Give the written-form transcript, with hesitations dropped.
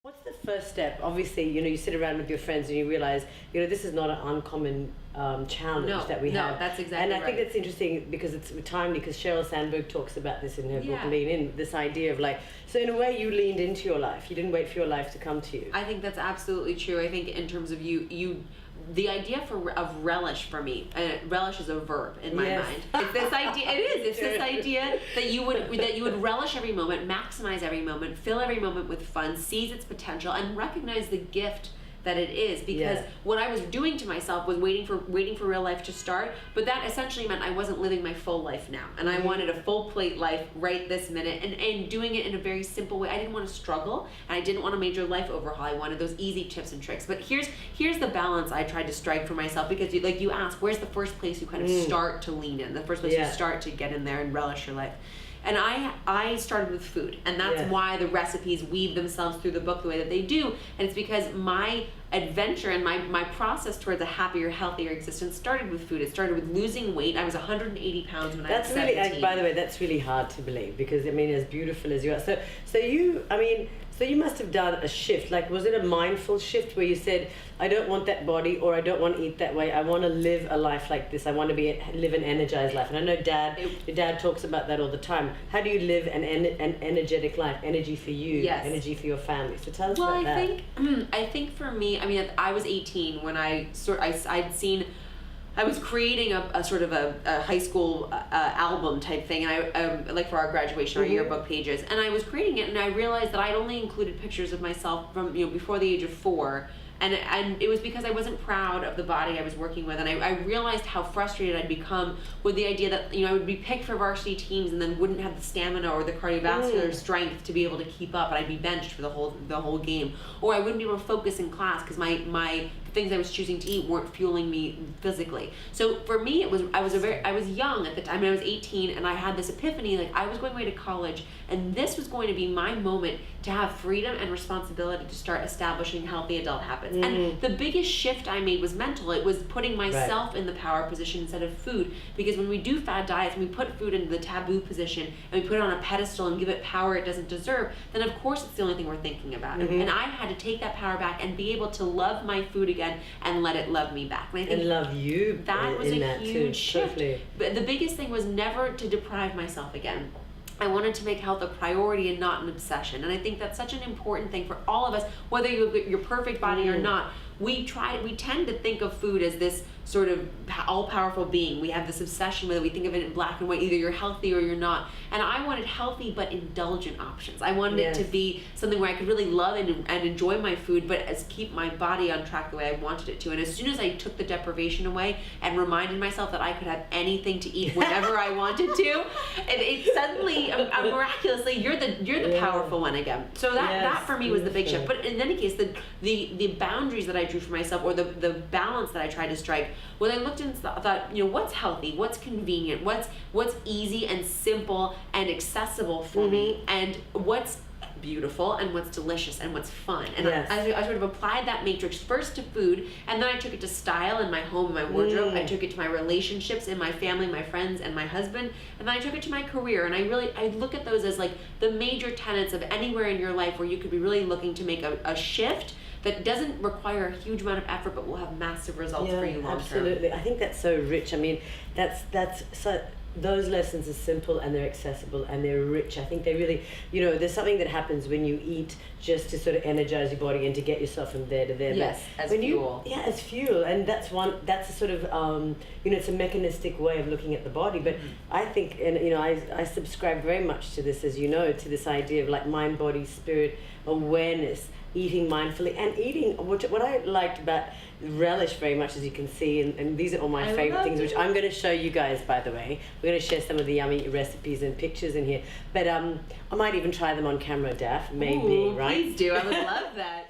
What's the first step? Obviously, you sit around with your friends and you realize, this is not an uncommon challenge that we have. No, that's exactly And I right. think that's interesting because it's timely, because Sheryl Sandberg talks about this in her book, Lean In, this idea of so in a way you leaned into your life. You didn't wait for your life to come to you. I think that's absolutely true. I think in terms of the idea of relish for me, relish is a verb in my mind. It's this idea. It's this idea that you would relish every moment, maximize every moment, fill every moment with fun, seize its potential, and recognize the gift that it is. Because what I was doing to myself was waiting for real life to start, but that essentially meant I wasn't living my full life now, and I wanted a full plate life right this minute, and doing it in a very simple way. I didn't want to struggle, and I didn't want a major life overhaul. I wanted those easy tips and tricks. But here's the balance I tried to strike for myself, because you ask, where's the first place you kind of start to lean in, the first place you start to get in there and relish your life. And I started with food, and that's why the recipes weave themselves through the book the way that they do. And it's because my adventure and my process towards a happier, healthier existence started with food. It started with losing weight. I was 180 pounds when I was 17. By the way, that's really hard to believe, because as beautiful as you are, so you must have done a shift. Was it a mindful shift where you said, I don't want that body, or I don't want to eat that way. I want to live a life like this. I want to live an energized life. And I know your dad talks about that all the time. How do you live an energetic life? Energy for you, energy for your family. So tell us about that. I think for me, I was 18 when I was creating a sort of a high school album type thing, and I for our graduation, our yearbook pages, and I was creating it, and I realized that I'd only included pictures of myself from before the age of 4. And it was because I wasn't proud of the body I was working with, and I realized how frustrated I'd become with the idea that I would be picked for varsity teams and then wouldn't have the stamina or the cardiovascular strength to be able to keep up, and I'd be benched for the whole game, or I wouldn't be able to focus in class because my things I was choosing to eat weren't fueling me physically. So for me, I was young at the time, and I was 18, and I had this epiphany, I was going away to college, and this was going to be my moment to have freedom and responsibility to start establishing healthy adult habits. And the biggest shift I made was mental. It was putting myself in the power position instead of food, because when we do fad diets and we put food into the taboo position and we put it on a pedestal and give it power it doesn't deserve, then of course it's the only thing we're thinking about. And I had to take that power back and be able to love my food again and let it love me back. And I think love you. That was a huge shift. Totally. But the biggest thing was never to deprive myself again. I wanted to make health a priority and not an obsession. And I think that's such an important thing for all of us, whether you have your perfect body or not. We tend to think of food as this sort of all-powerful being. We have this obsession with it. We think of it in black and white. Either you're healthy or you're not. And I wanted healthy but indulgent options. I wanted it to be something where I could really love and enjoy my food, but keep my body on track the way I wanted it to. And as soon as I took the deprivation away and reminded myself that I could have anything to eat whenever I wanted to, it suddenly, miraculously, you're the powerful one again. So that for me was the big shift. But in any case, the boundaries that I drew for myself, or the balance that I tried to strike, when I looked and thought, what's healthy, what's convenient, what's easy and simple and accessible for me, and what's beautiful and what's delicious and what's fun. And I sort of applied that matrix first to food, and then I took it to style in my home and my wardrobe. I took it to my relationships in my family, my friends, and my husband, and then I took it to my career. And I look at those as the major tenets of anywhere in your life where you could be really looking to make a shift that doesn't require a huge amount of effort, but will have massive results for you long term. Absolutely. I think that's so rich. That's so. Those lessons are simple, and they're accessible, and they're rich. I think they really, there's something that happens when you eat just to sort of energize your body and to get yourself from there to there. Yes, as fuel. As fuel. And that's a sort of, it's a mechanistic way of looking at the body. But I think, and I subscribe very much to this, as to this idea of mind, body, spirit, awareness, eating mindfully, and eating, what I liked about relish very much, as you can see, and these are all my favorite things, which I'm going to show you guys, by the way. We're going to share some of the yummy recipes and pictures in here, but I might even try them on camera, Daph, maybe. Right? Please do. I would love that.